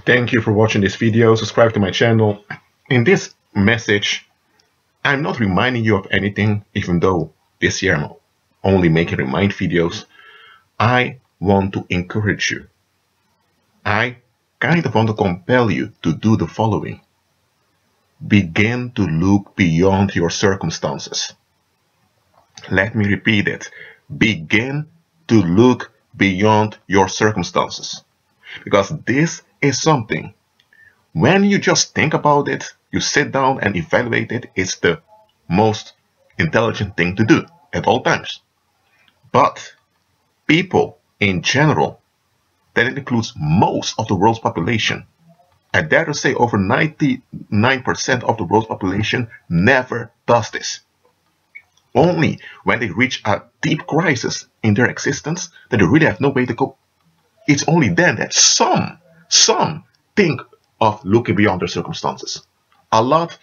Thank you for watching this video. Subscribe to my channel. In this message, I'm not reminding you of anything, even though this year I'm only making remind videos. I want to encourage you. I kind of want to compel you to do the following. Begin to look beyond your circumstances. Let me repeat it. Begin to look beyond your circumstances. Because this is something, when you just think about it, you sit down and evaluate it, it's the most intelligent thing to do at all times. But people in general, that includes most of the world's population, I dare to say over 99% of the world's population never does this. Only when they reach a deep crisis in their existence that they really have no way to go. It's only then that some think of looking beyond their circumstances. A lot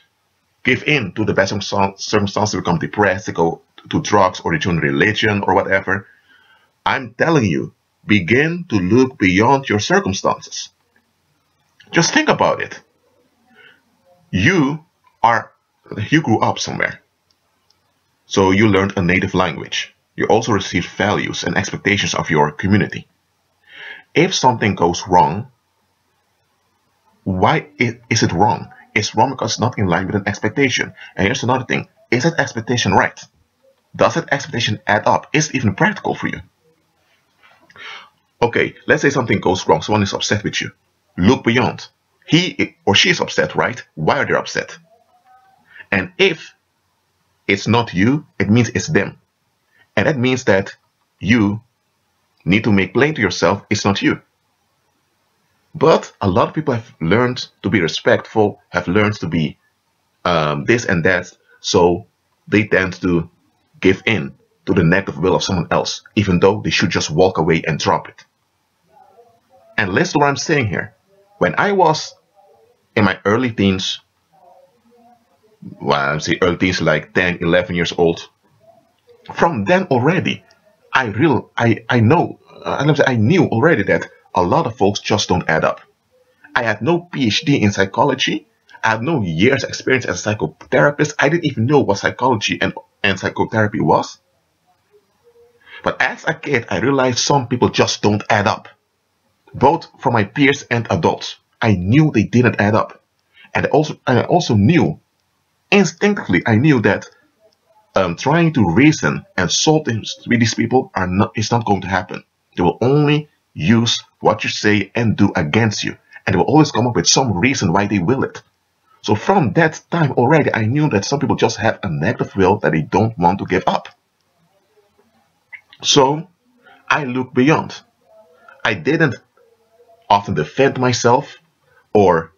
give in to the bad circumstances, become depressed, they go to drugs or they join religion or whatever. I'm telling you, begin to look beyond your circumstances. Just think about it. You grew up somewhere. So you learned a native language. You also received values and expectations of your community. If something goes wrong, why is it wrong? It's wrong because it's not in line with an expectation. And here's another thing. Is that expectation right? Does that expectation add up? Is it even practical for you? Okay, let's say something goes wrong. Someone is upset with you. Look beyond. He or she is upset, right? Why are they upset? And if it's not you, it means it's them. And that means that you need to make plain to yourself it's not you. But a lot of people have learned to be respectful, have learned to be this and that, so they tend to give in to the negative will of someone else, even though they should just walk away and drop it. And listen to what I'm saying here. When I was in my early teens, well, I say early teens, like 10, 11 years old, from then already, I knew already that a lot of folks just don't add up. I had no PhD in psychology. I had no years experience as a psychotherapist. I didn't even know what psychology and psychotherapy was. But as a kid, I realized some people just don't add up. Both from my peers and adults. I knew they didn't add up. And I also knew, instinctively, I knew that trying to reason and solve things with these people is not going to happen. They will only use what you say and do against you. And they will always come up with some reason why they will it. So from that time already, I knew that some people just have a negative will that they don't want to give up. So I looked beyond. I didn't often defend myself or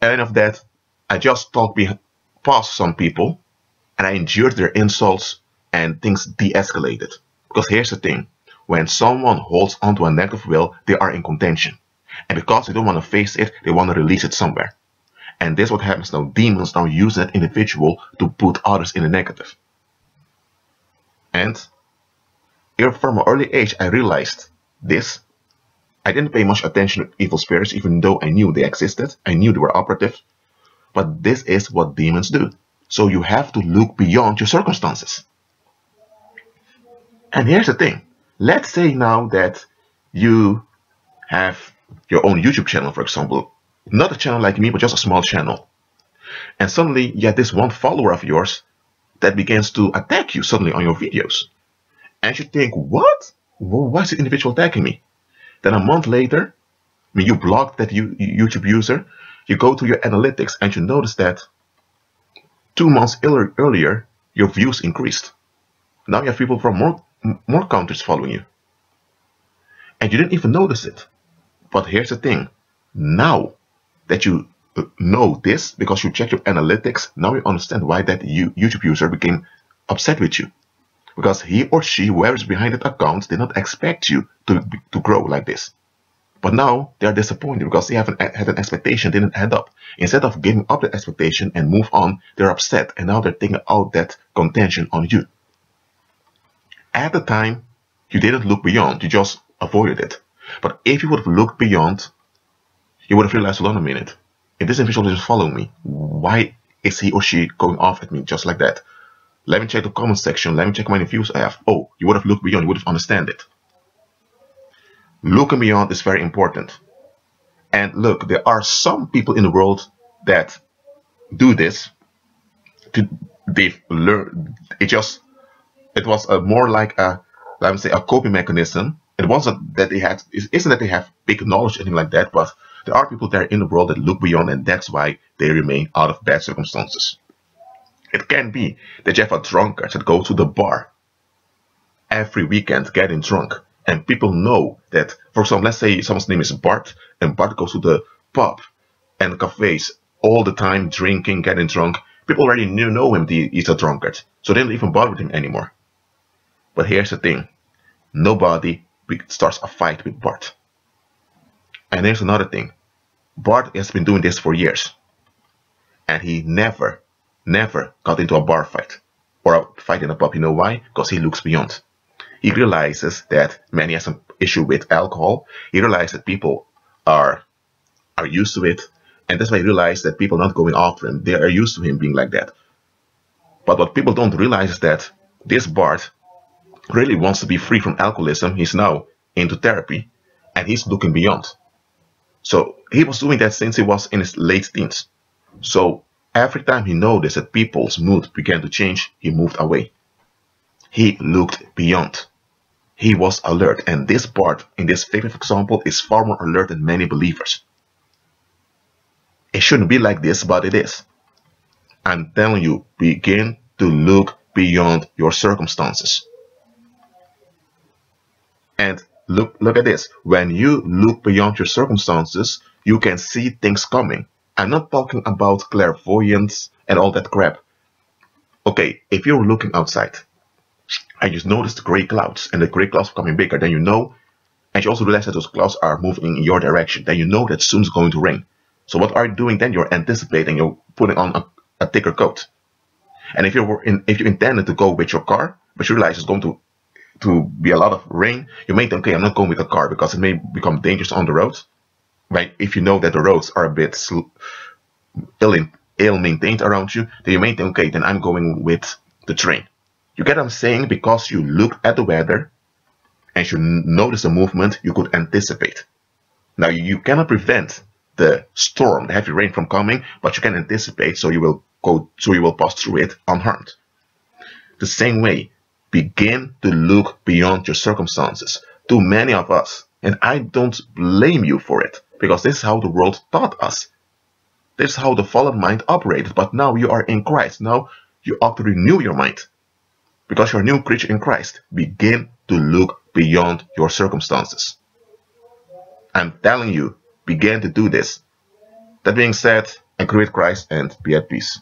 any of that. I just talked past some people and I endured their insults and things de-escalated. Because here's the thing. When someone holds onto a negative will, they are in contention. And because they don't want to face it, they want to release it somewhere. And this is what happens now. Demons now use that individual to put others in the negative. And from an early age, I realized this. I didn't pay much attention to evil spirits, even though I knew they existed. I knew they were operative. But this is what demons do. So you have to look beyond your circumstances. And here's the thing. Let's say now that you have your own YouTube channel, for example. Not a channel like me, but just a small channel. And suddenly you have this one follower of yours that begins to attack you suddenly on your videos. And you think, what? Why is the individual attacking me? Then a month later, when you block that YouTube user, you go to your analytics and you notice that 2 months earlier, your views increased. Now you have people from more countries following you. And you didn't even notice it. But here's the thing. Now that you know this, because you check your analytics, now you understand why that YouTube user became upset with you. Because he or she, whoever is behind that account, did not expect you to grow like this. But now they are disappointed because they haven't had an expectation, didn't add up. Instead of giving up the expectation and move on, they're upset. And now they're taking out that contention on you. At the time, you didn't look beyond. You just avoided it. But if you would have looked beyond, you would have realized, hold on a minute, if this individual is following me, why is he or she going off at me just like that? Let me check the comment section. Let me check how many views I have. Oh, you would have looked beyond. You would have understood it. Looking beyond is very important. And look, there are some people in the world that do this. They've learned. It was more like a, let me say, a coping mechanism. It wasn't that they had. It isn't that they have big knowledge or anything like that. But there are people there in the world that look beyond, and that's why they remain out of bad circumstances. It can be that you have a drunkard that goes to the bar every weekend getting drunk. And people know that, for example, let's say someone's name is Bart, and Bart goes to the pub and cafes all the time, drinking, getting drunk. People already know him, he's a drunkard. So they don't even bother with him anymore. But here's the thing. Nobody starts a fight with Bart. And here's another thing. Bart has been doing this for years. And he never got into a bar fight or a fight in a pub. You know why? Because he looks beyond. He realizes that many has an issue with alcohol. He realizes that people are used to it. And that's why he realized that people are not going after him. They are used to him being like that. But what people don't realize is that this Bart really wants to be free from alcoholism. He's now into therapy and he's looking beyond. So he was doing that since he was in his late teens. So every time he noticed that people's mood began to change, he moved away. He looked beyond. He was alert. And this Bart, in this figurative example, is far more alert than many believers. It shouldn't be like this, but it is. I'm telling you, begin to look beyond your circumstances. And look at this. When you look beyond your circumstances, you can see things coming. I'm not talking about clairvoyance and all that crap. Okay, if you're looking outside and you notice the gray clouds and the gray clouds are becoming bigger, then you know, and you also realize that those clouds are moving in your direction, then you know that soon it's going to rain. So what are you doing then? You're anticipating, you're putting on a thicker coat. And if you intended to go with your car, but you realize it's going to be a lot of rain, you may think, okay, I'm not going with the car because it may become dangerous on the road. Right? If you know that the roads are a bit ill-maintained around you, then you may think, okay, then I'm going with the train. You get what I'm saying? Because you look at the weather and you notice the movement, you could anticipate. Now, you cannot prevent the storm, the heavy rain from coming, but you can anticipate, so you will pass through it unharmed. The same way, begin to look beyond your circumstances. Too many of us, and I don't blame you for it, because this is how the world taught us. This is how the fallen mind operated, but now you are in Christ. Now you ought to renew your mind, because you're a new creature in Christ. Begin to look beyond your circumstances. I'm telling you, begin to do this. That being said, agree with Christ and be at peace.